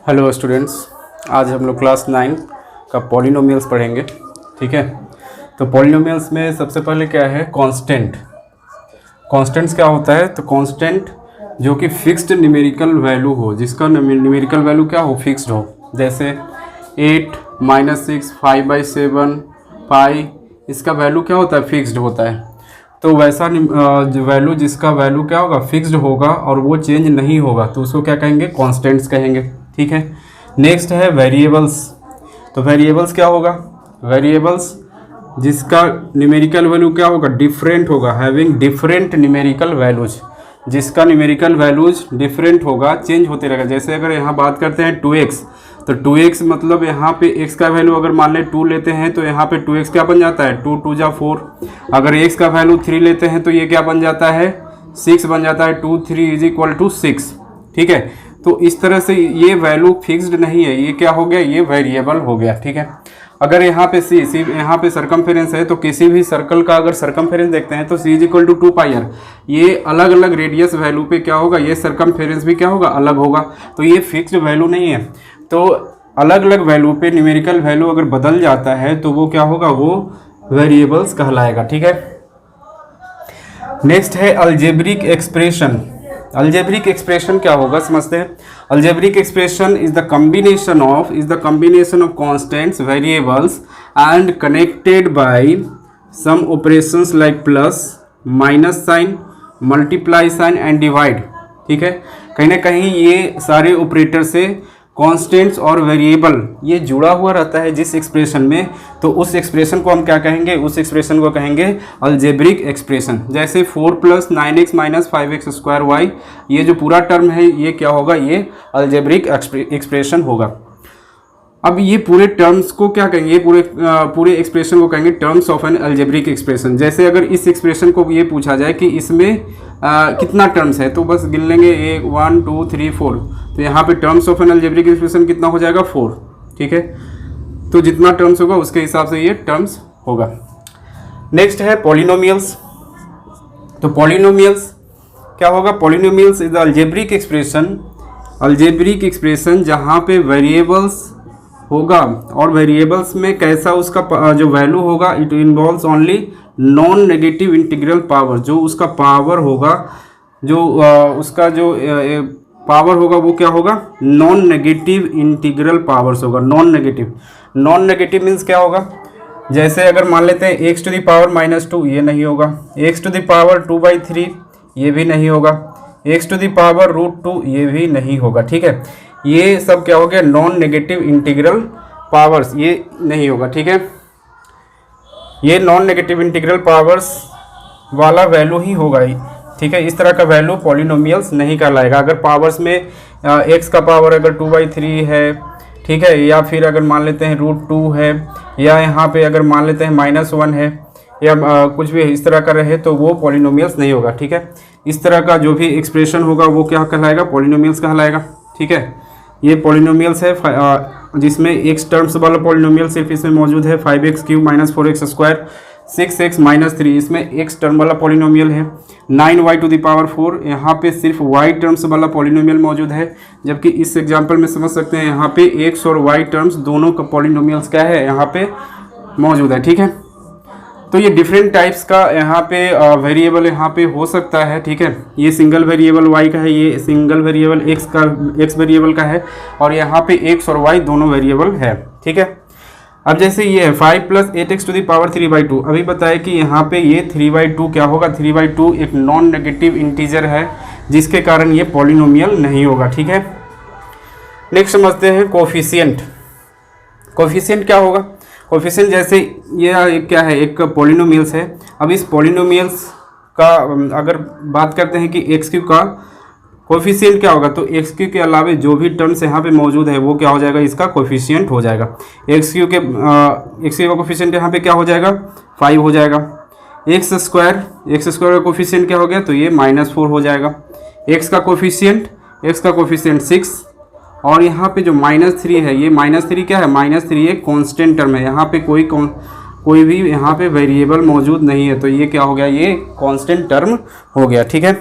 Hello students, आज हम लोग क्लास 9 का पॉलिनोमियल्स पढ़ेंगे। ठीक है, तो पॉलिनोमियल्स में सबसे पहले क्या है, कांस्टेंट। कांस्टेंट्स क्या होता है, तो कांस्टेंट जो कि फिक्स्ड न्यूमेरिकल वैल्यू हो, जिसका न्यूमेरिकल वैल्यू क्या हो, फिक्स्ड हो। जैसे 8 -6 5/7 पाई, इसका वैल्यू क्या होता है, फिक्स्ड होता है। तो वैसा वैल्यू जिसका वैल्यू क्या होगा, फिक्स्ड होगा और वो चेंज नहीं होगा, तो उसको क्या कहेंगे, कांस्टेंट्स कहेंगे। ठीक है, नेक्स्ट है वेरिएबल्स। तो वेरिएबल्स क्या होगा, वेरिएबल्स जिसका न्यूमेरिकल वैल्यू क्या होगा, डिफरेंट होगा, हैविंग डिफरेंट न्यूमेरिकल वैल्यूज, जिसका न्यूमेरिकल वैल्यूज डिफरेंट होगा, चेंज होते रहेगा। जैसे अगर यहाँ बात करते हैं 2x, तो 2x मतलब यहाँ पे x का वैल्यू अगर मान लें 2 लेते हैं तो यहाँ पे 2x क्या बन जाता है, 2 2 जा 4। अगर x का वैल्यू 3 लेते हैं तो ये क्या बन जाता है, 6 बन जाता है। 2 3 = 6। ठीक है, तो इस तरह से ये वैल्यू फिक्स्ड नहीं है, ये क्या हो गया, ये वेरिएबल हो गया। ठीक है, अगर यहाँ पे सी यहाँ पे सरकमफेरेंस है, तो किसी भी सर्कल का अगर सरकमफेरेंस देखते हैं तो c = 2πr, ये अलग अलग रेडियस वैल्यू पे क्या होगा, ये सरकमफेरेंस भी क्या होगा, अलग होगा। तो ये फिक्स्ड वैल्यू नहीं है। तो अलग अलग वैल्यू पे न्यूमेरिकल वैल्यू अगर बदल जाता है तो वो क्या होगा, वो वेरिएबल्स कहलाएगा। ठीक है, नेक्स्ट है अलजेब्रिक एक्सप्रेशन। अलजेब्रिक एक्सप्रेशन क्या होगा, समझते हैं। Algebraic expression is the combination of constants, variables and connected by some operations like plus, minus sign, multiply sign and divide. ठीक है, कहीं ना कहीं ये सारे ऑपरेटर से कांस्टेंट्स और वेरिएबल ये जुड़ा हुआ रहता है जिस एक्सप्रेशन में, तो उस एक्सप्रेशन को हम क्या कहेंगे, उस एक्सप्रेशन को कहेंगे अलजेब्रिक एक्सप्रेशन। जैसे 4 + 9x - 5x² y, ये जो पूरा टर्म है ये क्या होगा, ये अलजेब्रिक एक्सप्रेशन होगा। अब ये पूरे टर्म्स को क्या कहेंगे, पूरे एक्सप्रेशन को कहेंगे terms of N algebraic expression. जैसे अगर इस एक्सप्रेशन को ये पूछा जाए कि इसमें कितना टर्म्स है, तो बस गिन लेंगे 1 2 3 4। तो यहाँ पे terms of N algebraic expression कितना हो जाएगा, 4। ठीक है, तो जितना टर्म्स होगा उसके हिसाब से ये टर्म्स होगा। नेक्स्ट है पॉलिनोमियल्स। तो पॉलिनोमियल्स क्या होगा, polynomials is the algebraic expression जहाँ पे वेरिएबल्स होगा, और वेरिएबल्स में कैसा उसका जो वैल्यू होगा, it involves only non negative integral power. जो उसका पावर होगा, जो उसका जो पावर होगा वो क्या होगा, नॉन नेगेटिव इंटीग्रल पावर्स होगा। नॉन नेगेटिव मीन्स क्या होगा, जैसे अगर मान लेते हैं x⁻² -2, ये नहीं होगा। x⁻²/3 ये भी नहीं होगा। x⁻√2 ये भी नहीं होगा। ठीक है, ये सब क्या हो गया, नॉन नेगेटिव इंटीग्रल पावर्स, ये नहीं होगा। ठीक है, ये नॉन नेगेटिव इंटीग्रल पावर्स वाला वैल्यू ही होगा। ठीक है, इस तरह का वैल्यू पॉलिनोमियल्स नहीं कहलाएगा। अगर पावर्स में x का पावर अगर 2/3 है, ठीक है, या फिर अगर मान लेते हैं √2 है, या यहाँ पे अगर मान लेते हैं -1 है, या कुछ भी इस तरह का रहे, तो वो पॉलिनोमियल्स नहीं होगा। ठीक है, इस तरह का जो भी एक्सप्रेशन होगा वो क्या कहलाएगा, पॉलिनोमियल्स कहलाएगा। ठीक है, ये पॉलिनोमियल्स है जिसमें x टर्म्स वाला पॉलिनोमियल सिर्फ इसमें मौजूद है, 5x³ - 4x², 6x - 3 इसमें x टर्म वाला पॉलिनोमियल है, 9y⁴ यहाँ पे सिर्फ y टर्म्स वाला पॉलिनोमियल मौजूद है। जबकि इस एग्जांपल में समझ सकते हैं यहाँ पे x और y टर्म्स दोनों का पॉलिनोमियल्स क्या है, यहाँ पे मौजूद है। ठीक है, तो ये डिफरेंट टाइप्स का यहाँ पे वेरिएबल यहाँ पे हो सकता है। ठीक है, ये सिंगल वेरिएबल y का है, ये सिंगल वेरिएबल x वेरिएबल का है, और यहाँ पे x और y दोनों वेरिएबल है। ठीक है, अब जैसे ये है 5 + 8x⁻³ अभी बताया कि यहाँ पे ये 3/2 क्या होगा, 3/2 एक नॉन नेगेटिव इंटीजर है, जिसके कारण ये पॉलिनोमियल नहीं होगा। ठीक है, नेक्स्ट समझते हैं कोफिशिएंट। कोफिशिएंट क्या होगा, कोफिशिएंट जैसे ये क्या है, एक पॉलिनोमियल्स है। अब इस पॉलिनोमियल्स का अगर बात करते हैं कि x³ का कोफिशिएंट क्या होगा, तो x³ के अलावे जो भी टर्म्स यहाँ पे मौजूद है वो क्या हो जाएगा, इसका कोफिशिएंट हो जाएगा। x³ का कोफिशिएंट यहाँ पे क्या हो जाएगा, 5 हो जाएगा। x² का कोफिशिएंट क्या हो गया, तो ये -4 हो जाएगा। x का कोफिशिएंट 6, और यहाँ पे जो -3 है, ये -3 क्या है, -3 एक कांस्टेंट टर्म है। यहाँ पे कोई भी यहाँ पे वेरिएबल मौजूद नहीं है, तो ये क्या हो गया, ये कांस्टेंट टर्म हो गया। ठीक है,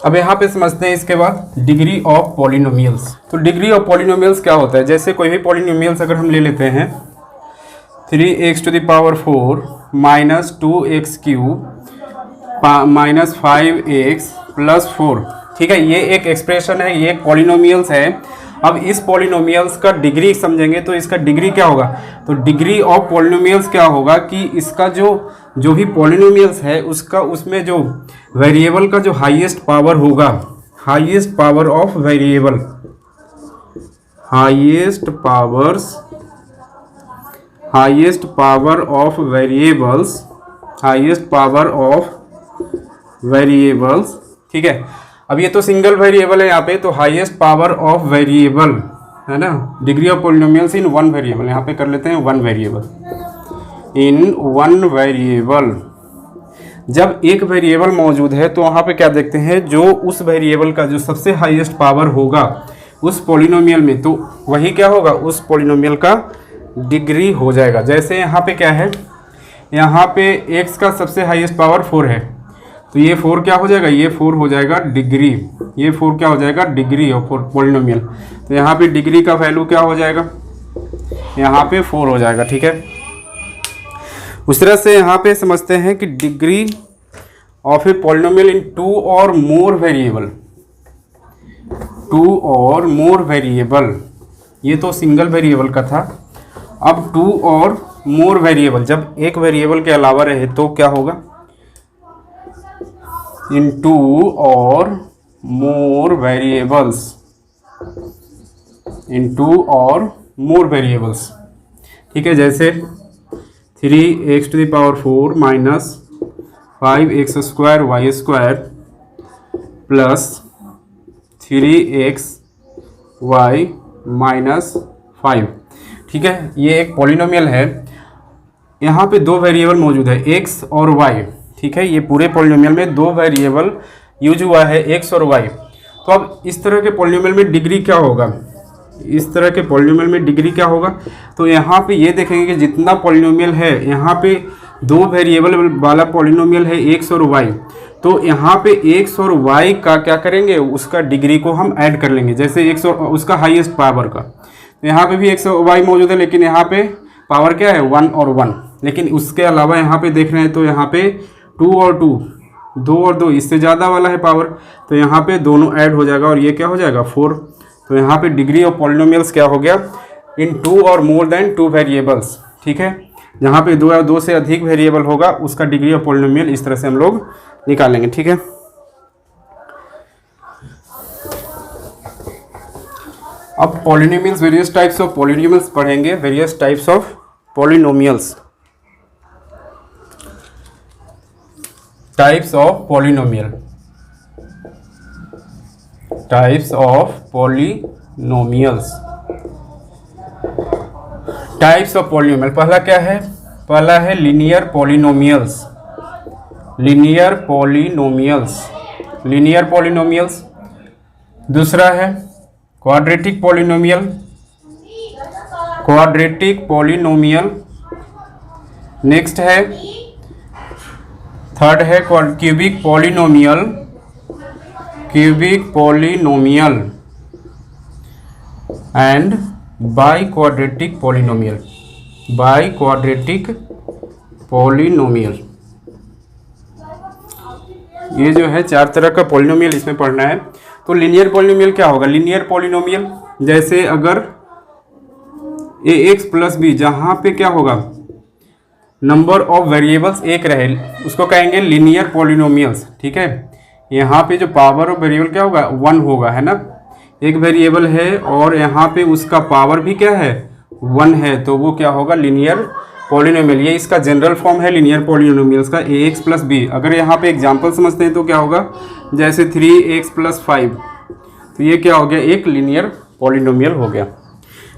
अब यहाँ पे समझते हैं इसके बाद डिग्री ऑफ पॉलिनोमियल्स। तो डिग्री ऑफ पॉलिनोमियल्स क्या होता है, जैसे कोई भी पॉलिनोमियल्स अगर हम ले लेते हैं 3x⁴ minus 2x³ minus 5x + 4, ठीक है, ये एक एक्सप्रेशन है, ये एक पॉलिनोमियल्स है। अब इस पॉलिनोमियल्स का डिग्री समझेंगे तो इसका डिग्री क्या होगा, तो डिग्री ऑफ पॉलिनोमियल्स क्या होगा कि इसका जो भी पॉलिनोमियल्स है उसका उसमें जो वेरिएबल का जो हाईएस्ट पावर होगा, highest power of variable, highest power of variables, ठीक है। अब ये तो सिंगल वेरिएबल है यहाँ पे, तो हाईएस्ट पावर ऑफ वेरिएबल है ना, degree of polynomials in one variable, यहाँ पे कर लेते हैं one variable, in one variable. जब एक वेरिएबल मौजूद है तो वहाँ पे क्या देखते हैं, जो उस वेरिएबल का जो सबसे हाईएस्ट पावर होगा उस पॉलिनोमियल में, तो वही क्या होगा, उस पॉलिनोमियल का डिग्री हो जाएगा। जैसे यहाँ पे क्या है, यहाँ पे x का सबसे हाईएस्ट पावर 4 है, तो ये 4 क्या हो जाएगा, ये 4 हो जाएगा डिग्री, ये 4 क्या हो जाएगा, डिग्री ऑफ पॉलिनोमियल। तो यहाँ पे डिग्री का वैल्यू क्या हो जाएगा, यहाँ पे 4 हो जाएगा, ठीक है। उस तरह से यहाँ पे समझते हैं कि डिग्री ऑफ ए पॉलिनोमियल इन 2 और मोर वेरिएबल, 2 और मोर वेरिएबल, ये तो सिंगल वेरिएबल का था। अब 2 और मोर वेरिएबल, जब एक वेरिएबल के अलावा रहे तो क्या होगा, इन 2 और मोर वेरिएबल्स, इन 2 और मोर वेरिएबल्स, ठीक है। जैसे 3x⁴ minus 5x² y² plus 3xy minus 5, ठीक है। ये एक पॉलिनोमियल है, यहाँ पे दो वेरिएबल मौजूद है x और y, ठीक है। ये पूरे पॉलिनोमियल में दो वेरिएबल यूज हुआ है, x और y। तो अब इस तरह के पॉलिनोमियल में डिग्री क्या होगा, इस तरह के पॉलिनोमियल में डिग्री क्या होगा, तो यहाँ पे ये देखेंगे कि जितना पॉलिनोमियल है, यहाँ पे दो वेरिएबल वाला पॉलिनोमियल है x और y, तो यहाँ पे x और y का क्या करेंगे, उसका डिग्री को हम ऐड कर लेंगे। जैसे x और उसका हाईएस्ट पावर का, तो यहाँ पे भी x और y मौजूद है, लेकिन यहाँ पे पावर क्या है, 1 और 1। लेकिन उसके अलावा यहाँ पे देख रहे हैं तो यहाँ पे 2 और 2, 2 और 2 इससे ज़्यादा वाला है पावर, तो यहाँ पे दोनों ऐड हो जाएगा और ये क्या हो जाएगा, 4। तो यहाँ पे डिग्री ऑफ पॉलिनोमियल्स क्या हो गया, इन 2 और मोर देन 2 वेरिएबल्स, ठीक है। जहाँ पे 2 या 2 से अधिक वेरिएबल होगा उसका डिग्री ऑफ पॉलिनोमियल इस तरह से हम लोग निकालेंगे, ठीक है। अब polynomials, various types of polynomials पढ़ेंगे, various types of polynomials, types of polynomial, types of polynomials, types of polynomial. पहला क्या है, पहला है linear polynomials, linear polynomials, linear polynomials. दूसरा है quadratic polynomial, quadratic polynomial. Next है, थर्ड है cubic polynomial, cubic polynomial and biquadratic polynomial, biquadratic polynomial. ये जो है 4 तरह का पॉलिनोमियल इसमें पढ़ना है। तो लीनियर पॉलिनोमियल क्या होगा, लीनियर पॉलिनोमियल जैसे अगर ax + b, जहाँ पे क्या होगा, नंबर ऑफ वेरिएबल्स एक रहे, उसको कहेंगे लीनियर पॉलिनोमियल्स, ठीक है। यहाँ पे जो पावर ऑफ वेरिएबल क्या होगा, 1 होगा, है ना। एक वेरिएबल है और यहाँ पे उसका पावर भी क्या है, 1 है, तो वो क्या होगा, लीनियर पॉलिनोमियल। ये इसका जनरल फॉर्म है लीनियर पॉलिनोमियल्स का, ax + b। अगर यहाँ पे एग्जांपल समझते हैं तो क्या होगा, जैसे 3x + 5, तो ये क्या हो गया, एक लीनियर पॉलिनोमियल हो गया।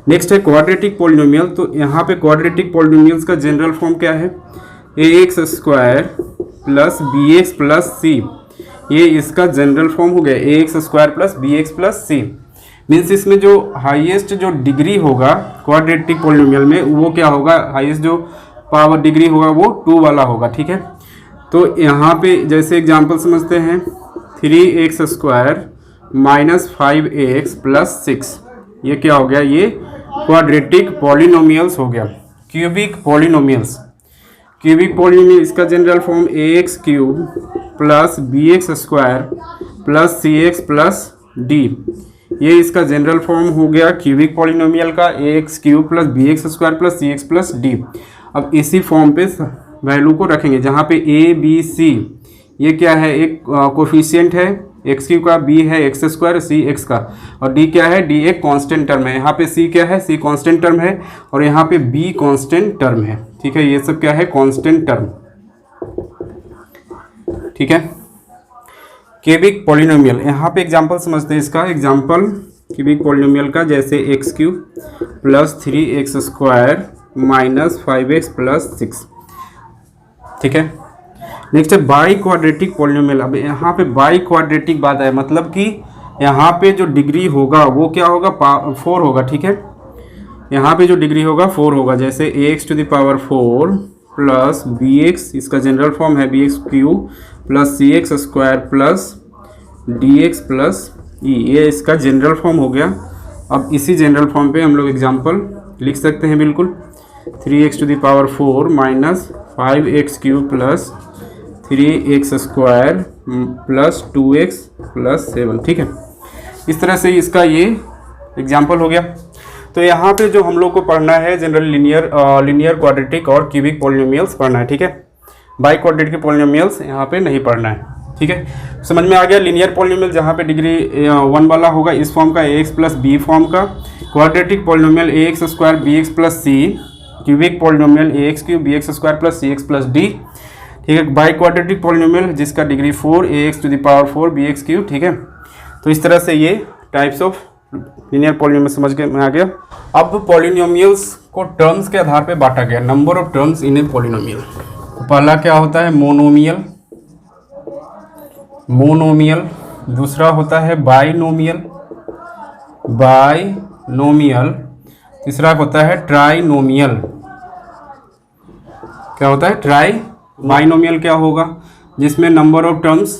नेक्स्ट है क्वाड्रेटिक पॉलिनोमियल। तो यहाँ पे क्वाड्रेटिक पॉलिनोमियल्स का जनरल फॉर्म क्या है, ax² + bx + c, ये इसका जनरल फॉर्म हो गया, ax² + bx + c। मीन्स इसमें जो हाईएस्ट जो डिग्री होगा क्वाड्रेटिक पॉलिनोमियल में, वो क्या होगा, हाईएस्ट जो पावर डिग्री होगा वो 2 वाला होगा, ठीक है। तो यहाँ पे जैसे एग्जांपल समझते हैं 3x² माइनस 5x प्लस 6। ये क्या हो गया? ये क्वाड्रेटिक पॉलिनोमियल्स हो गया, क्यूबिक पॉलिनोमियल्स। क्यूबिक पॉलिनोमियल इसका general form ax³ plus bx² plus cx plus d। ये इसका जनरल फॉर्म हो गया क्यूबिक पॉलिनोमियल का, ax³ plus bx² plus cx plus d। अब इसी फॉर्म पे वैल्यू को रखेंगे जहाँ पे a b c ये क्या है? एक कोफिशिएंट है, x³ का, b है x², c x का, और d क्या है? d एक कांस्टेंट टर्म है। यहाँ पे c क्या है? c कांस्टेंट टर्म है, और यहाँ पे b कांस्टेंट टर्म है। ठीक है, ये सब क्या है? Constant term. ठीक है, क्यूबिक पॉलिनोमियल। यहाँ पे एग्जांपल समझते हैं इसका। एग्जांपल क्यूबिक पॉलिनोमियल का, जैसे x³ plus 3x² minus 5x plus 6। ठीक है, नेक्स्ट है बाई क्वाड्रेटिक पॉलिनोमियल। अब यहाँ पे बाई क्वाड्रेटिक बात है, मतलब कि यहाँ पे जो डिग्री होगा वो क्या होगा? 4 होगा। ठीक है, यहाँ पे जो डिग्री होगा 4 होगा। जैसे ax⁴ प्लस bx, इसका जनरल फॉर्म है bx³ plus cx² plus dx plus e। ये इसका जनरल फॉर्म हो गया। अब इसी जनरल फॉर्म पे हम लोग एग्जांपल लिख सकते हैं बिल्कुल। 3x⁴ minus 5x³ plus 3x² plus 2x plus 7। ठीक है, इस तरह से इसका ये एग्जाम्पल हो गया। तो यहाँ पे जो हम लोग को पढ़ना है जनरल लीनियर क्वाड्रेटिक और क्यूबिक पॉलिनोमियल्स पढ़ना है। ठीक है, बाई क्वाड्रेटिक पॉलिनोमियल्स यहाँ पे नहीं पढ़ना है। ठीक है, समझ में आ गया। लीनियर पॉलिनोमियल जहाँ पे डिग्री 1 वाला होगा इस फॉर्म का, ax प्लस b फॉर्म का। Quadratic polynomial ax² bx plus c। Cubic polynomial ax³ bx² plus cx plus d। ठीक है, बाई क्वाड्रेटिक पॉलिनोमियल जिसका डिग्री 4 ax⁴ bx³। ठीक है, तो इस तरह से ये टाइप्स ऑफ लीनियर पॉलिनोमियल समझ के में आ गया। अब पॉलिनोमियल्स को टर्म्स के आधार पे बांटा गया, number of terms in a polynomial. तो पहला क्या होता है? मोनोमियल। दूसरा होता है बाइनोमियल। तीसरा होता है ट्राइनोमियल। क्या होता है? बाइनोमियल क्या होगा? जिसमें नंबर ऑफ टर्म्स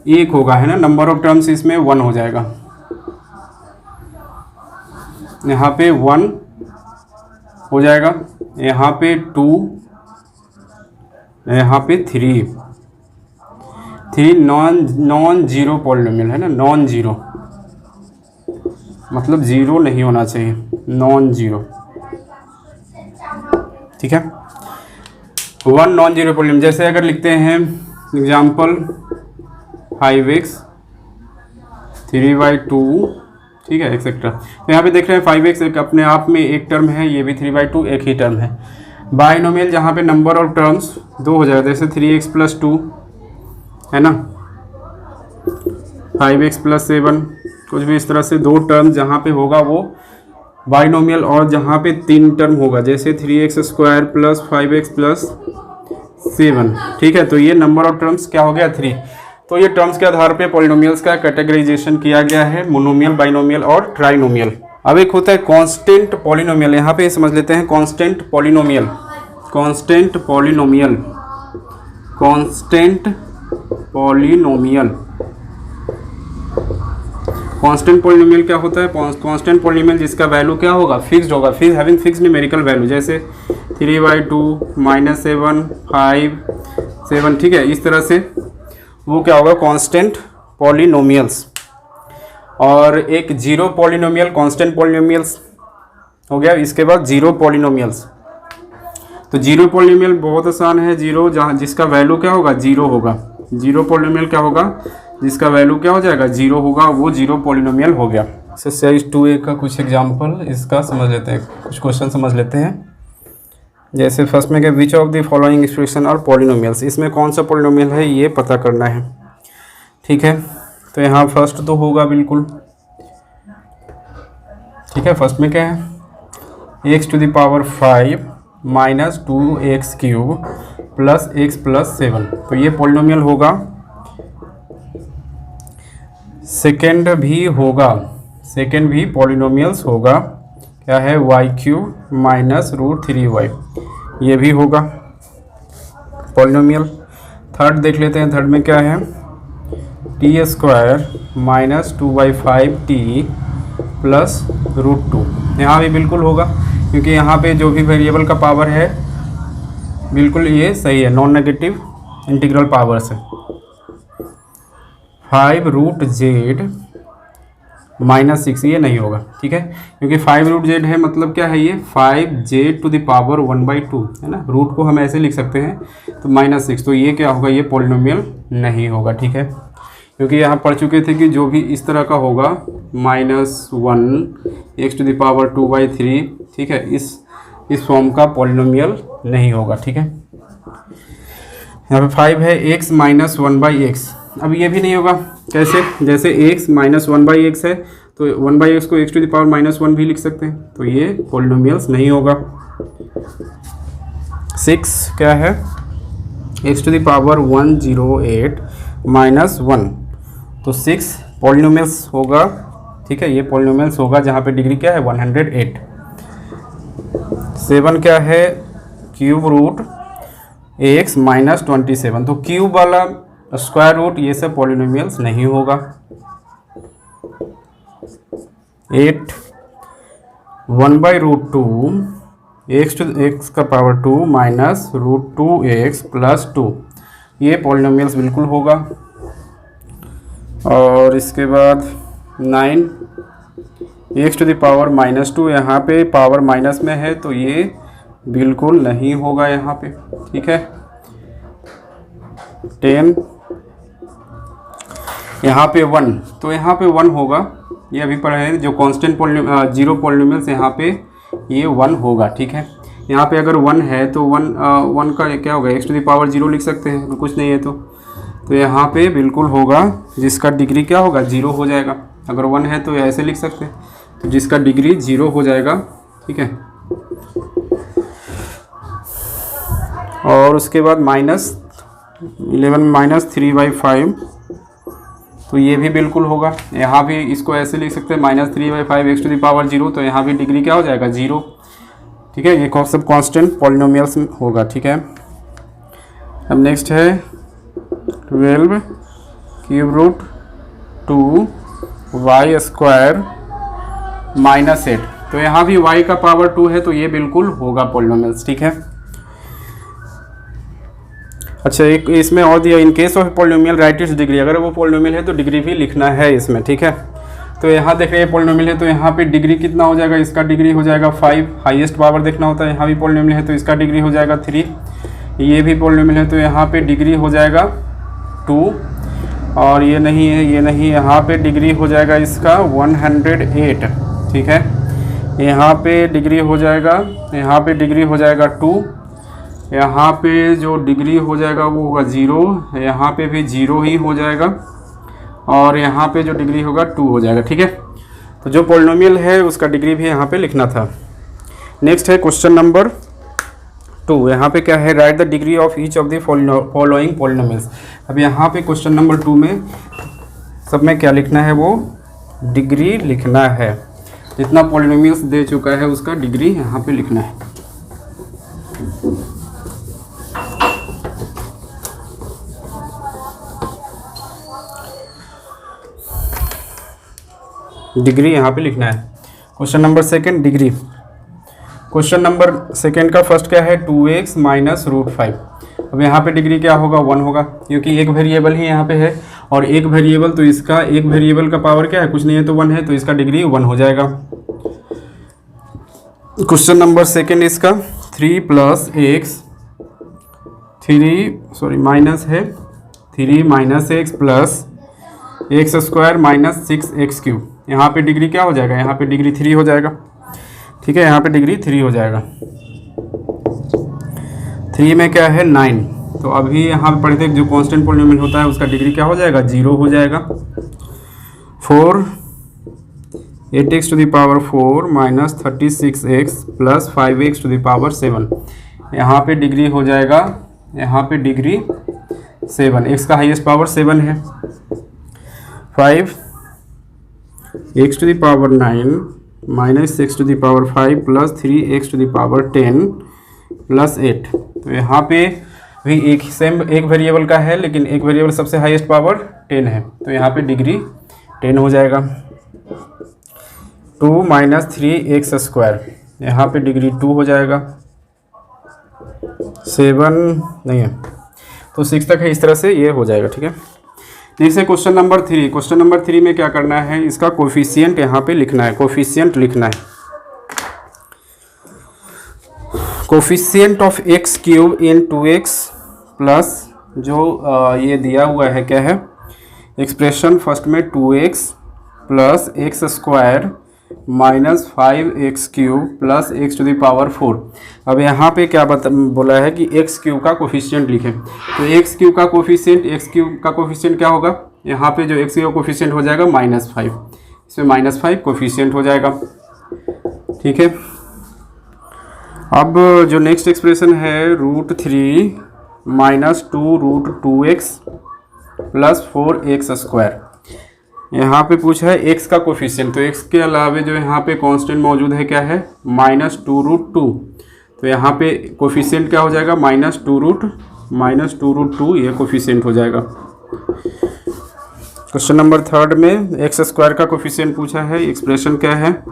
1 होगा, है ना। नंबर ऑफ टर्म्स इसमें 1 हो जाएगा। यहाँ पे 1 हो जाएगा, यहाँ पे 2, यहाँ पे 3 नॉन जीरो पॉलिनोमियल है ना। नॉन जीरो मतलब जीरो नहीं होना चाहिए, नॉन जीरो। ठीक है, 1 नॉन जीरो पॉलिनोमियल। जैसे अगर लिखते हैं एग्जाम्पल 5x 3/2, ठीक है, एक्सेट्रा। तो यहाँ पे देख रहे हैं 5x एक अपने आप में एक टर्म है, ये भी 3/2 एक ही टर्म है। बाइनोमियल जहाँ पे नंबर ऑफ टर्म्स 2 हो जाएगा, जैसे 3x प्लस 2 है ना, 5x प्लस 7, कुछ भी इस तरह से 2 टर्म जहाँ पे होगा वो बाइनोमियल। और जहाँ पे 3 टर्म होगा, जैसे 3x² प्लस 5x प्लस 7। ठीक है, तो ये नंबर ऑफ टर्म्स क्या हो गया? 3। तो ये टर्म्स के आधार पे पॉलिनोमियल्स का कैटेगराइजेशन किया गया है, मोनोमियल, बाइनोमियल और ट्राइनोमियल। अब एक होता है कांस्टेंट पॉलिनोमियल। यहाँ पे समझ लेते हैं कांस्टेंट पॉलिनोमियल। कांस्टेंट पॉलिनोमियल क्या होता है? कांस्टेंट पॉलिनोमियल जिसका वैल्यू क्या होगा? फिक्स्ड होगा, हैविंग फिक्स्ड न्यूमेरिकल वैल्यू, जैसे 3/2 -7 5 7। ठीक है, इस तरह से वो क्या होगा? Constant polynomials. और एक जीरो पॉलिनोमियल, कांस्टेंट पॉलिनोमियल्स हो गया। इसके बाद जीरो पॉलिनोमियल्स। तो जीरो पॉलिनोमियल बहुत आसान है, जीरो जहाँ जिसका वैल्यू क्या होगा? जीरो होगा। जीरो पॉलिनोमियल क्या होगा? जिसका वैल्यू क्या हो जाएगा? जीरो होगा, वो जीरो पॉलिनोमियल हो गया। एक्सरसाइज 2A का कुछ एग्जाम्पल इसका समझ लेते हैं, कुछ क्वेश्चन समझ लेते हैं। जैसे फर्स्ट में क्या, which of the following expression और पॉलिनोमियल्स, इसमें कौन सा पॉलिनोमियल है ये पता करना है। ठीक है, तो यहाँ फर्स्ट तो होगा बिल्कुल। ठीक है, फर्स्ट में क्या है? x⁵ minus 2x³ plus x plus 7, तो ये पॉलिनोमियल होगा। सेकेंड भी पॉलिनोमियल्स होगा, क्या है? y³ माइनस √3y, ये भी होगा पॉलिनोमियल। थर्ड देख लेते हैं, थर्ड में क्या है? T square minus 2/5t plus √2। यहाँ भी बिल्कुल होगा क्योंकि यहाँ पे जो भी वेरिएबल का पावर है बिल्कुल ये सही है, नॉन नेगेटिव इंटीग्रल पावर से। 5√z -6 ये नहीं होगा, ठीक है, क्योंकि 5√z है मतलब क्या है, ये 5z⁻² है ना, रूट को हम ऐसे लिख सकते हैं तो -6, तो ये क्या होगा, ये पॉलिनोमियल नहीं होगा, ठीक है, क्योंकि यहाँ पढ़ चुके थे कि जो भी इस तरह का होगा -1x⁻²/3, ठीक है, इस फॉर्म का पॉलिनोमियल नहीं होगा, ठीक है। यहाँ पे 5 है x - 1/x, अब ये भी नहीं होगा, कैसे, जैसे x - 1/x है तो 1/x को x⁻−1 भी लिख सकते हैं, तो ये पॉलिनोमियल्स नहीं होगा। 6 क्या है, x⁻108 - 1, तो 6 पॉलिनोमियल्स होगा, ठीक है, ये पॉलिनोमियल्स होगा जहाँ पे डिग्री क्या है 108। 7 क्या है, √x - 27, तो क्यूब वाला स्क्वायर रूट ये सब पॉलिनोमियल्स नहीं होगा। 8 1/√2 x⁻² - √2x + 2, ये पॉलिनोमियल्स बिल्कुल होगा। और इसके बाद 9 x⁻⁻2, यहाँ पे पावर माइनस में है तो ये बिल्कुल नहीं होगा यहाँ पे, ठीक है। 10 यहाँ पे 1, तो यहाँ पे 1 होगा, ये अभी पढ़े हैं जो कांस्टेंट जीरो पॉलिनोमियल्स, यहाँ पे ये 1 होगा, ठीक है। यहाँ पे अगर 1 है तो 1 का क्या होगा, x⁻0 लिख सकते हैं, तो कुछ नहीं है तो यहाँ पे बिल्कुल होगा, जिसका डिग्री क्या होगा 0 हो जाएगा। अगर 1 है तो ऐसे लिख सकते हैं, तो जिसका डिग्री 0 हो जाएगा, ठीक है। और उसके बाद -11 - 3/5, तो ये भी बिल्कुल होगा, यहाँ भी इसको ऐसे लिख सकते हैं -3/5 x⁻0, तो यहाँ भी डिग्री क्या हो जाएगा 0, ठीक है। ये सब कांस्टेंट पॉलिनोमियल्स होगा, ठीक है। अब नेक्स्ट है 12 √2y² -8, तो यहाँ भी y का पावर 2 है, तो ये बिल्कुल होगा पॉलिनोमियल्स, ठीक है। अच्छा, एक इसमें और दिया, in case of polynomial right it's degree, अगर वो पॉलिनोमियल है तो डिग्री भी लिखना है इसमें, ठीक है। तो यहाँ देख रहे हैं पॉलिनोमियल है तो यहाँ पे डिग्री कितना हो जाएगा, इसका डिग्री हो जाएगा 5, हाईएस्ट पावर देखना होता है, यहाँ भी पॉलिनोमियल है तो इसका डिग्री हो जाएगा 3, ये भी पॉलिनोमियल है तो यहाँ पे डिग्री हो जाएगा 2, और ये नहीं है, ये नहीं, यहाँ पे डिग्री हो जाएगा इसका 108, ठीक है। यहाँ पे डिग्री हो जाएगा, यहाँ पे डिग्री हो जाएगा 2, यहाँ पे जो डिग्री हो जाएगा वो होगा 0, यहाँ पे भी 0 ही हो जाएगा, और यहाँ पे जो डिग्री होगा 2 हो जाएगा, ठीक है। तो जो पॉलिनोमियल है उसका डिग्री भी यहाँ पे लिखना था। नेक्स्ट है क्वेश्चन नंबर 2, यहाँ पे क्या है, right the degree of each of the following polynomials. अब यहाँ पे क्वेश्चन नंबर 2 में सब में क्या लिखना है, वो डिग्री लिखना है, जितना पॉलिनोमियल्स दे चुका है उसका डिग्री यहाँ पे लिखना है। डिग्री यहाँ पे लिखना है। Question number 2 degree. Question number 2 का फर्स्ट क्या है, 2x - √5। अब यहाँ पे डिग्री क्या होगा, 1 होगा, क्योंकि एक वेरिएबल ही यहाँ पे है, और एक वेरिएबल तो इसका, एक वेरिएबल का पावर क्या है, कुछ नहीं है तो 1 है, तो इसका डिग्री 1 हो जाएगा। क्वेश्चन नंबर 2 इसका 3 + x, 3 x plus x² - 6x³, यहाँ पे डिग्री क्या हो जाएगा, यहाँ पे डिग्री 3 हो जाएगा, ठीक है। यहाँ पे डिग्री 3 हो जाएगा। 3 में क्या है 9, तो अभी यहाँ पे पढ़े थे जो कांस्टेंट पॉलिनोमियल होता है उसका डिग्री क्या हो जाएगा 0 हो जाएगा। 4 8x⁴ - 36x + 5x⁻7, यहाँ पे डिग्री हो जाएगा, यहाँ पे डिग्री 7, x का हाईएस्ट पावर 7 है। 5 x⁻9 - 6⁵ + 3x⁻10 + 8, तो यहाँ पे भी एक सेम एक वेरिएबल का है, लेकिन एक वेरिएबल सबसे हाईएस्ट पावर 10 है, तो यहाँ पे डिग्री 10 हो जाएगा। 2 माइनस 3x², यहाँ पे डिग्री 2 हो जाएगा। 7 नहीं है तो 6 तक है, इस तरह से ये हो जाएगा। ठीक है, नेक्स्ट है क्वेश्चन नंबर 3। क्वेश्चन नंबर 3 में क्या करना है, इसका कोफिशिएंट यहाँ पे लिखना है, कोफिशिएंट लिखना है। Coefficient of x³ in 2x plus जो ये दिया हुआ है क्या है एक्सप्रेशन, फर्स्ट में 2x plus x² minus 5x³ plus x⁴। अब यहाँ पे क्या बोला है कि x³ का कोफिशिएंट लिखें, तो x³ का कोफिशिएंट, x³ का कोफिशिएंट क्या होगा, यहाँ पे जो x³ का कोफिशिएंट हो जाएगा -5, इसमें -5 कोफिशिएंट हो जाएगा। ठीक है, अब जो नेक्स्ट एक्सप्रेशन है √3 माइनस 2√2x प्लस 4x², यहाँ पे पूछा है x का कोफिशिएंट, तो x के अलावे जो यहाँ पे कांस्टेंट मौजूद है क्या है -2√2, तो यहाँ पे कोफिशिएंट क्या हो जाएगा -2√2, ये कोफिशिएंट हो जाएगा। क्वेश्चन नंबर 3 में x² का कोफिशिएंट पूछा है, एक्सप्रेशन क्या है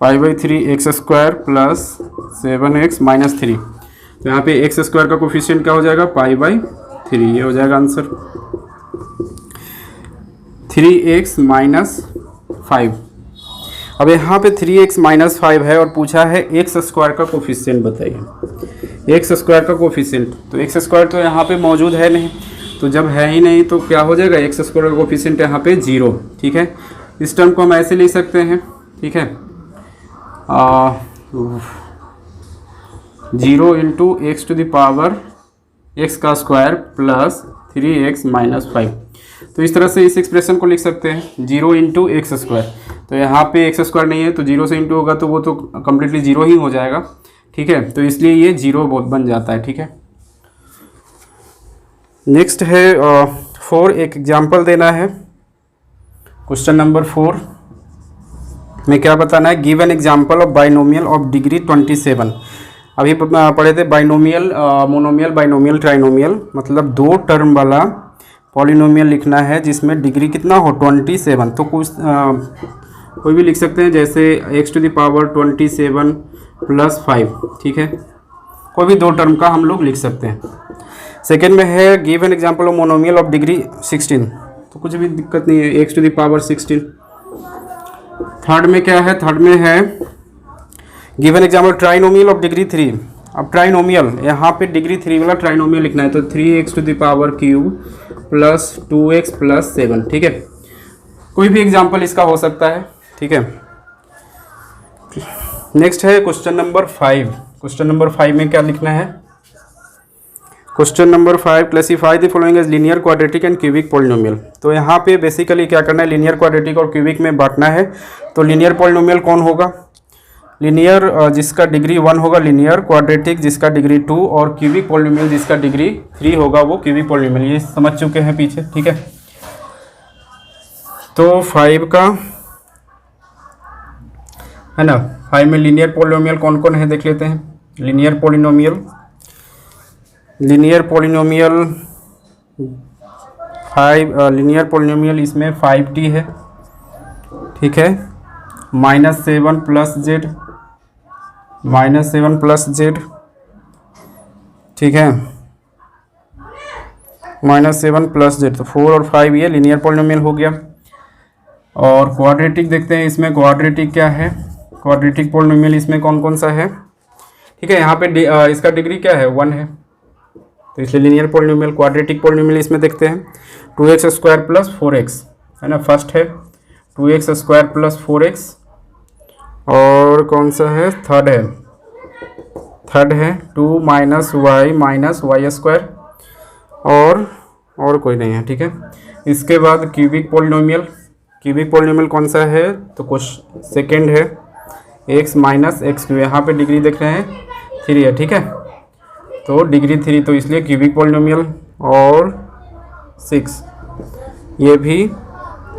π/3x² प्लस 7x माइनस 3, तो यहाँ पे x² का कोफिशिएंट क्या हो जाएगा π/3, ये हो जाएगा आंसर। 3x माइनस 5, अब यहाँ पे 3x माइनस 5 है और पूछा है x² का कोफिशिएंट बताइए। x² का कोफिशिएंट, तो x² तो यहाँ पे मौजूद है नहीं, तो जब है ही नहीं तो क्या हो जाएगा x² का कोफिशिएंट यहाँ पे 0। ठीक है, इस टर्म को हम ऐसे लिख सकते हैं। ठीक है, 0 into x² plus 3x minus 5, तो इस तरह से इस एक्सप्रेशन को लिख सकते हैं 0 इंटू x²। तो यहाँ पे x² नहीं है तो 0 से इंटू होगा तो वो तो कम्प्लीटली 0 ही हो जाएगा। ठीक है, तो इसलिए ये 0 बन जाता है। ठीक है, नेक्स्ट है 4, एक एग्जाम्पल देना है। क्वेश्चन नंबर 4 में क्या बताना है, give an example of binomial of degree 27। अभी पढ़े थे बाइनोमियल, मोनोमियल, बाइनोमियल, ट्राइनोमियल, मतलब 2 टर्म वाला पॉलिनोमियल लिखना है जिसमें डिग्री कितना हो 27। तो कुछ कोई भी लिख सकते हैं, जैसे x⁴27 प्लस 5। ठीक है, कोई भी 2 टर्म का हम लोग लिख सकते हैं। सेकेंड में है give an example of monomial of degree 16, तो कुछ भी दिक्कत नहीं है, x⁴16। थर्ड में क्या है, थर्ड में है give an example trinomial of degree 3। अब ट्राइनोमियल, यहाँ पे डिग्री 3 वाला ट्राइनोमियल लिखना है, तो 3x³ प्लस 2x प्लस 7। ठीक है, कोई भी एग्जाम्पल इसका हो सकता है। ठीक है, नेक्स्ट है क्वेश्चन नंबर 5। क्वेश्चन नंबर 5 में क्या लिखना है, question number 5, classify the following as linear, quadratic and cubic polynomial. तो यहाँ पे बेसिकली क्या करना है, लीनियर, क्वाड्रेटिक और क्यूबिक में बांटना है। तो लीनियर पॉलिनोमियल कौन होगा, लीनियर जिसका डिग्री 1 होगा लीनियर, क्वाड्रेटिक जिसका डिग्री 2 और क्यूबिक पॉलिनोमियल जिसका डिग्री 3 होगा वो क्यूबिक पॉलिनोमियल। ये समझ चुके हैं पीछे। ठीक है, तो 5 का है ना, 5 में लीनियर पॉलिनोमियल कौन कौन है देख लेते हैं। लीनियर पॉलिनोमियल 5 लीनियर पॉलिनोमियल इसमें 5t है। ठीक है, -7 प्लस z, -7 प्लस z। ठीक है, -7 प्लस z, तो 4 और 5 ये लीनियर पॉलिनोमियल हो गया। और क्वाड्रेटिक देखते हैं, इसमें क्वाड्रेटिक क्या है, क्वाड्रेटिक पॉलिनोमियल इसमें कौन कौन सा है। ठीक है, यहाँ पे इसका डिग्री क्या है 1 है, तो इसलिए लीनियर पॉलिनोमियल। क्वाड्रेटिक पॉलिनोमियल इसमें देखते हैं 2x² प्लस 4x है ना, फर्स्ट है 2x² प्लस 4x, और कौन सा है, थर्ड है 2 माइनस y माइनस y², और कोई नहीं है। ठीक है, इसके बाद क्यूबिक पॉलिनोमियल कौन सा है, तो कुछ सेकेंड है x माइनस x², यहाँ पे डिग्री देख रहे हैं 3 है। ठीक है, तो डिग्री 3, तो इसलिए क्यूबिक पॉलिनोमियल। और 6 ये भी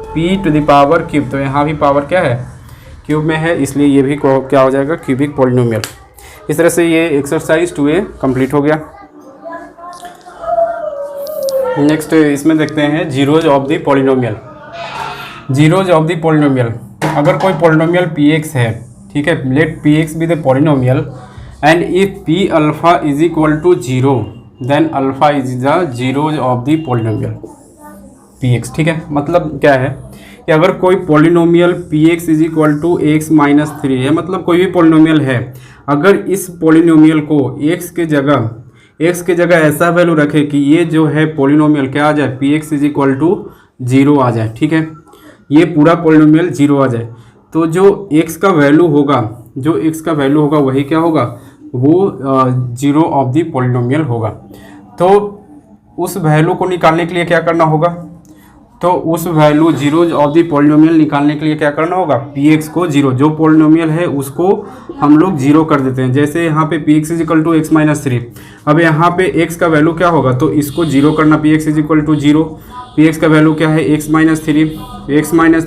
p⁵, तो यहाँ भी पावर क्या है क्यूब में है, इसलिए ये भी क्या हो जाएगा क्यूबिक पॉलिनोमियल। इस तरह से ये एक्सरसाइज 2A कंप्लीट हो गया। नेक्स्ट इसमें देखते हैं zeros of the polynomial. Zeros of the polynomial, अगर कोई पॉलिनोमियल पी एक्स है, ठीक है, let P X be the polynomial and if P alpha is equal to zero then alpha is the zeros of the polynomial P X. ठीक है, मतलब क्या है कि अगर कोई polynomial P x is equal to X minus three है, मतलब कोई भी पॉलिनोमियल है, अगर इस पॉलिनोमियल को एक्स के जगह ऐसा वैल्यू रखे कि ये जो है पॉलिनोमियल क्या आ जाए, P x is equal to zero आ जाए। ठीक है, ये पूरा पॉलिनोमियल जीरो आ जाए, तो जो एक्स का वैल्यू होगा वही क्या होगा, वो जीरो ऑफ द पॉलिनोमियल होगा। तो उस वैल्यू को निकालने के लिए क्या करना होगा, तो उस value zero of the polynomial निकालने के लिए क्या करना होगा, पी एक्स को जीरो, जो पॉलिनोमियल है उसको हम लोग जीरो कर देते हैं। जैसे यहाँ पे P x is equal to X minus three, अब यहाँ पे एक्स का वैल्यू क्या होगा, तो इसको जीरो करना, P x is equal to zero, P X का वैल्यू क्या है X minus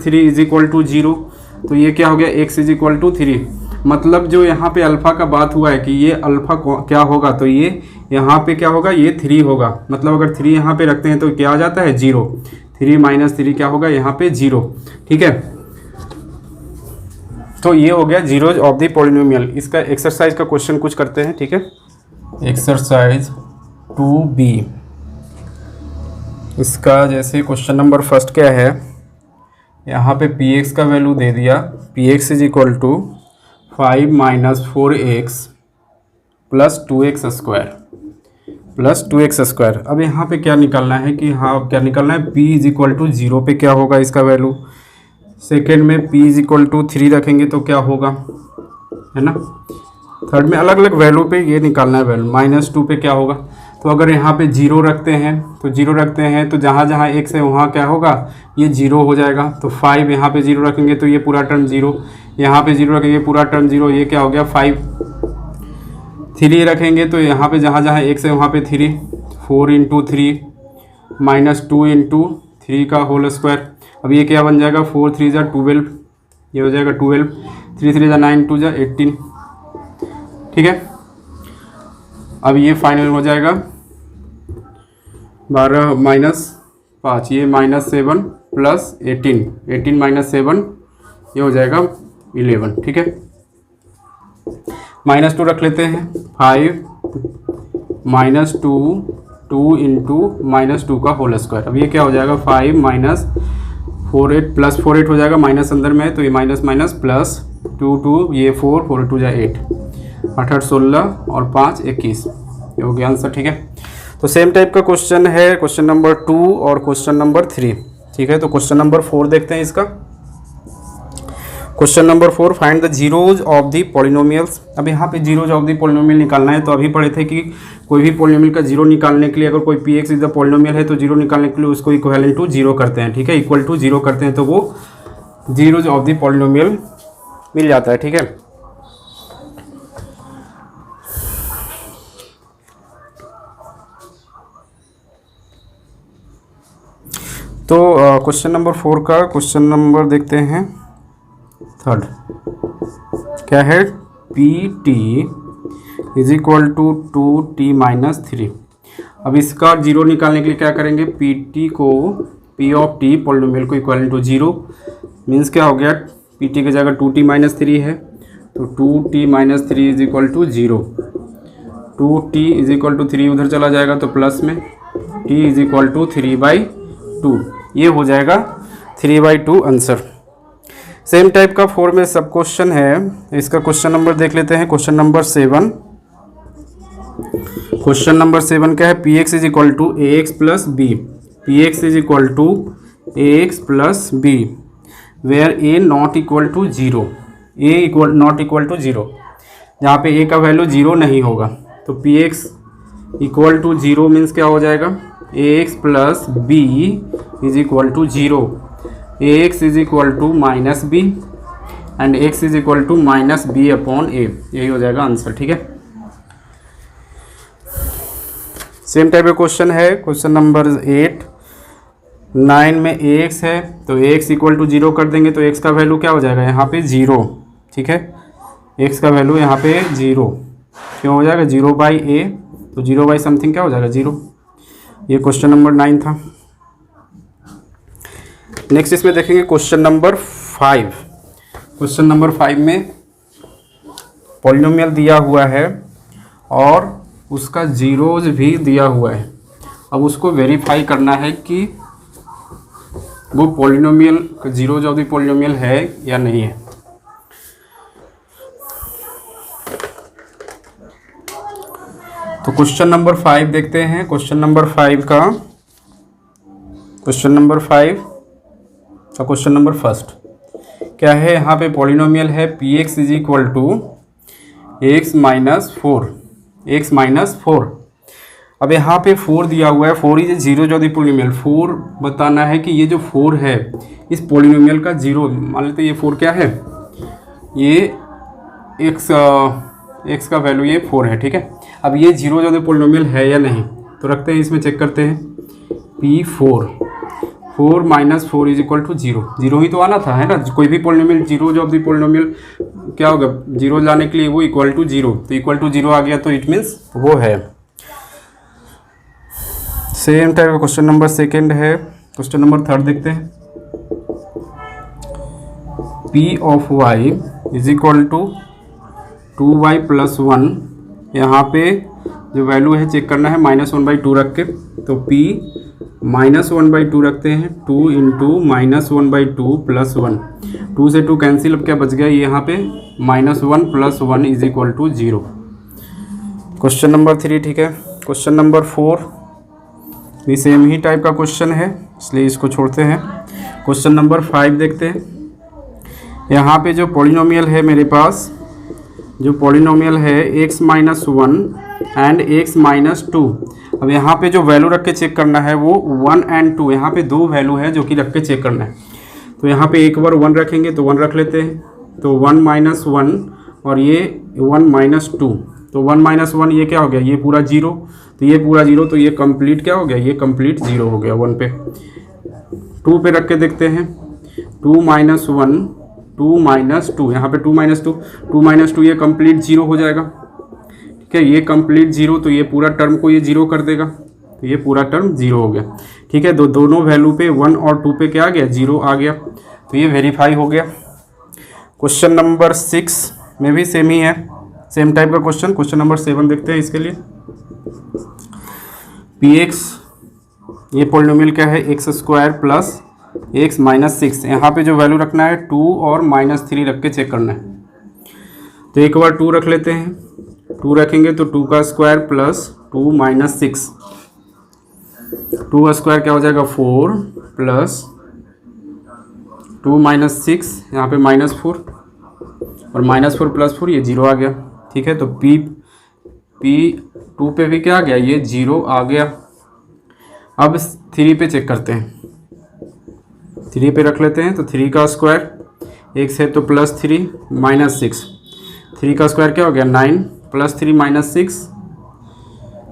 three is equal to zero, तो ये क्या हो गया X is equal to three. मतलब जो यहाँ पे अल्फ़ा का बात हुआ है कि ये अल्फ़ा क्या होगा, तो ये यहाँ पे क्या होगा, ये थ्री होगा। मतलब अगर थ्री यहाँ पे रखते हैं तो क्या आ जाता है जीरो, थ्री माइनस थ्री क्या होगा यहाँ पे जीरो। ठीक है, तो ये हो गया जीरोज ऑफ द पॉलिनोमियल। इसका एक्सरसाइज का क्वेश्चन कुछ करते हैं। ठीक है, एक्सरसाइज 2B, इसका जैसे क्वेश्चन नंबर फर्स्ट क्या है, यहाँ पे पी एक्स का वैल्यू दे दिया, P x is equal to 5 minus 4x plus 2x square. अब यहाँ पे क्या निकालना है कि क्या निकालना है, p is equal to zero पे क्या होगा इसका वैल्यू। सेकेंड में p इज इक्वल टू 3 रखेंगे तो क्या होगा, है ना। थर्ड में अलग अलग वैल्यू पे ये निकालना है वैल्यू। -2 पे क्या होगा, तो अगर यहाँ पे जीरो रखते हैं तो जहाँ जहाँ x है वहाँ क्या होगा, ये जीरो हो जाएगा। तो 5 यहाँ पे जीरो रखेंगे तो ये पूरा टर्म जीरो, यहाँ पे जीरो रखेंगे पूरा टर्म जीरो, ये क्या हो गया 5। 3 रखेंगे तो यहाँ पे जहाँ जहाँ x है वहाँ पे 3, 4 इंटू 3 -2 इंटू 3 का होल स्क्वायर। अब ये क्या बन जाएगा, 4 3 जा 12, ये हो जाएगा 12, 3 3 जा 9, 2 जा 18। ठीक है, अब ये फाइनल हो जाएगा 12 माइनस 5, ये -7 प्लस 18 माइनस 7, ये हो जाएगा 11। ठीक है, -2 रख लेते हैं, 5 -2 2 इंटू -2 का होल स्क्वायर। अब ये क्या हो जाएगा 5 माइनस 48 प्लस 48 हो जाएगा, माइनस अंदर में है तो ये माइनस माइनस प्लस 2 2, ये 4 4 2 जा 8, 8 16 और 5 21, ये हो गया आंसर। ठीक है, तो सेम टाइप का क्वेश्चन है क्वेश्चन नंबर 2 और क्वेश्चन नंबर 3। ठीक है, तो क्वेश्चन नंबर 4 देखते हैं इसका। Question number 4, find the zeros of the polynomials. अब यहाँ पे जीरोज ऑफ द पॉलिनोमियल निकालना है। तो अभी पढ़े थे कि कोई भी पॉलिनोमियल का जीरो निकालने के लिए अगर कोई P x is the polynomial है तो जीरो निकालने के लिए उसको इक्वल टू जीरो करते हैं। ठीक है, इक्वल टू जीरो करते हैं तो वो जीरोज ऑफ द पॉलिनोमियल मिल जाता है। ठीक है, तो क्वेश्चन नंबर 4 का क्वेश्चन नंबर देखते हैं 3rd, क्या है, P T is equal to 2t minus 3। अब इसका जीरो निकालने के लिए क्या करेंगे, पी टी को पी ऑफ टी पॉलिनोमियल को इक्वल टू जीरो, मीन्स क्या हो गया, पी टी की जगह 2t माइनस 3 है तो 2t minus 3 is equal to zero, 2t is equal to 3 उधर चला जाएगा तो प्लस में t इज इक्वल टू 3/2, ये हो जाएगा 3/2 आंसर। सेम टाइप का 4 में सब क्वेश्चन है, इसका क्वेश्चन नंबर देख लेते हैं। क्वेश्चन नंबर 7, क्वेश्चन नंबर 7 क्या है, P x is equal to a x plus b, P x is equal to a x plus b where a not equal to zero, a equal not equal to zero, जहाँ पे a का value zero नहीं होगा तो P x equal to zero means क्या हो जाएगा, a x plus b is equal to zero, a x is equal to minus b and x is equal to minus b upon a, यही हो जाएगा answer. ठीक है, same type का question है क्वेश्चन नंबर 8, 9 में ए एक्स है तो a x equal to zero कर देंगे तो एक्स का वैल्यू क्या हो जाएगा यहाँ पे जीरो। ठीक है, एक्स का वैल्यू यहाँ पे जीरो क्यों हो जाएगा, 0/a, तो 0 बाई समथिंग क्या हो जाएगा जीरो। ये क्वेश्चन नंबर 9 था। नेक्स्ट इसमें देखेंगे क्वेश्चन नंबर 5। क्वेश्चन नंबर 5 में पॉलिनोमियल दिया हुआ है और उसका जीरोज भी दिया हुआ है। अब उसको वेरीफाई करना है कि वो polynomial zeros of the polynomial है या नहीं है। तो क्वेश्चन नंबर 5 देखते हैं। क्वेश्चन नंबर 5 का क्वेश्चन नंबर फर्स्ट क्या है? यहाँ पे पॉलिनोमियल है P x is equal to X minus four. अब यहाँ पे 4 दिया हुआ है। 4 इज जीरो जो दी पॉलिनोमियल। 4 बताना है कि ये जो 4 है इस पॉलिनोमियल का जीरो, मान लेते ये 4 क्या है, ये एक्स का वैल्यू ये 4 है, ठीक है। अब ये जीरो जो दी पॉलिनोमियल है या नहीं, तो रखते हैं इसमें, चेक करते हैं। P4 minus 4 is equal to zero ही तो आना था, है ना। कोई भी पॉलिनोमियल जीरो जो दी पॉलिनोमियल क्या होगा, जीरो लाने के लिए वो इक्वल टू जीरो, तो इक्वल टू जीरो आ गया तो इट मीन्स वो है। सेम टाइप का क्वेश्चन नंबर सेकेंड है। क्वेश्चन नंबर थर्ड देखते हैं। P of y is equal to 2y plus 1। यहाँ पे जो वैल्यू है चेक करना है -1/2 रख के, तो P -1/2 रखते हैं। 2 इंटू -1/2 प्लस 1, 2 से 2 कैंसिल, अब क्या बच गया यहाँ पे -1 plus 1 is equal to 0। Question number 3, ठीक है। क्वेश्चन नंबर 4 भी सेम ही टाइप का क्वेश्चन है, इसलिए इसको छोड़ते हैं। क्वेश्चन नंबर 5 देखते हैं। यहाँ पे जो पॉलिनोमियल है मेरे पास, जो पॉलिनोमियल है x minus 1 and x minus 2। अब यहाँ पे जो वैल्यू रख के चेक करना है वो 1 एंड 2, यहाँ पे 2 वैल्यू है जो कि रख के चेक करना है। तो यहाँ पे एक बार 1 रखेंगे तो 1 रख लेते हैं, तो 1 माइनस 1 और ये 1 माइनस 2, तो 1 माइनस 1 ये क्या हो गया, ये पूरा 0, तो ये पूरा 0, तो ये कंप्लीट क्या हो गया, ये कंप्लीट 0 हो गया 1 पे। 2 पे रख के देखते हैं। 2 माइनस 1, 2 माइनस 2, यहाँ पे 2 माइनस 2 ये कंप्लीट 0 हो जाएगा, ठीक है। ये कंप्लीट 0, तो ये पूरा टर्म को ये 0 कर देगा, तो ये पूरा टर्म 0 हो गया, ठीक है। दोनों वैल्यू पे 1 और 2 पे क्या आ गया, 0 आ गया, तो ये वेरीफाई हो गया। क्वेश्चन नंबर 6 में भी सेम ही है, सेम टाइप का क्वेश्चन। क्वेश्चन नंबर 7 देखते हैं। इसके लिए Px, ये पॉलिनोमियल क्या है, x² प्लस x माइनस 6। यहाँ पे जो वैल्यू रखना है 2 और -3 रख के चेक करना है। तो एक बार 2 रख लेते हैं। 2 रखेंगे तो 2 का स्क्वायर प्लस 2 माइनस 6, 2 का स्क्वायर क्या हो जाएगा 4 प्लस 2 माइनस 6, यहाँ पे -4 और -4 प्लस 4 ये 0 आ गया, ठीक है। तो P2 पे भी क्या आ गया, ये 0 आ गया। अब 3 पे चेक करते हैं। 3 पे रख लेते हैं, तो 3 का स्क्वायर, x है तो +3 माइनस 6, 3 का स्क्वायर क्या हो गया 9 प्लस 3 माइनस 6,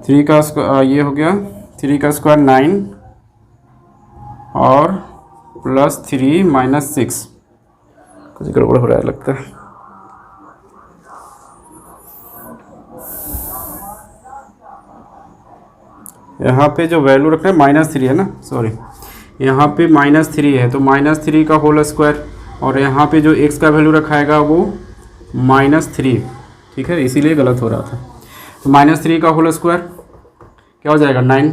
3 का ये हो गया 3 का स्क्वायर 9 और +3 माइनस 6। कुछ गड़बड़ हो रहा है लगता है। यहाँ पे जो वैल्यू रखना है -3 है ना, सॉरी, यहाँ पे -3 है, तो -3 का होल स्क्वायर, और यहाँ पे जो x का वैल्यू रखाएगा वो -3, ठीक है, इसीलिए गलत हो रहा था। तो -3 का होल स्क्वायर क्या हो जाएगा 9,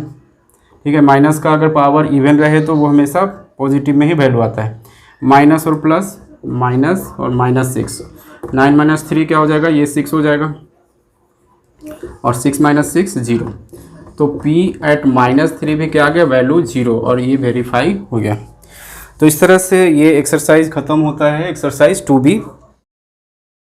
ठीक है। माइनस का अगर पावर इवन रहे तो वो हमेशा पॉजिटिव में ही वैल्यू आता है, माइनस और प्लस, माइनस और -6, 9 माइनस 3 क्या हो जाएगा, ये 6 हो जाएगा, और 6 माइनस 6 0। तो P एट -3 भी क्या आ गया, वैल्यू 0, और ये वेरीफाई हो गया। तो इस तरह से ये एक्सरसाइज ख़त्म होता है, एक्सरसाइज 2B।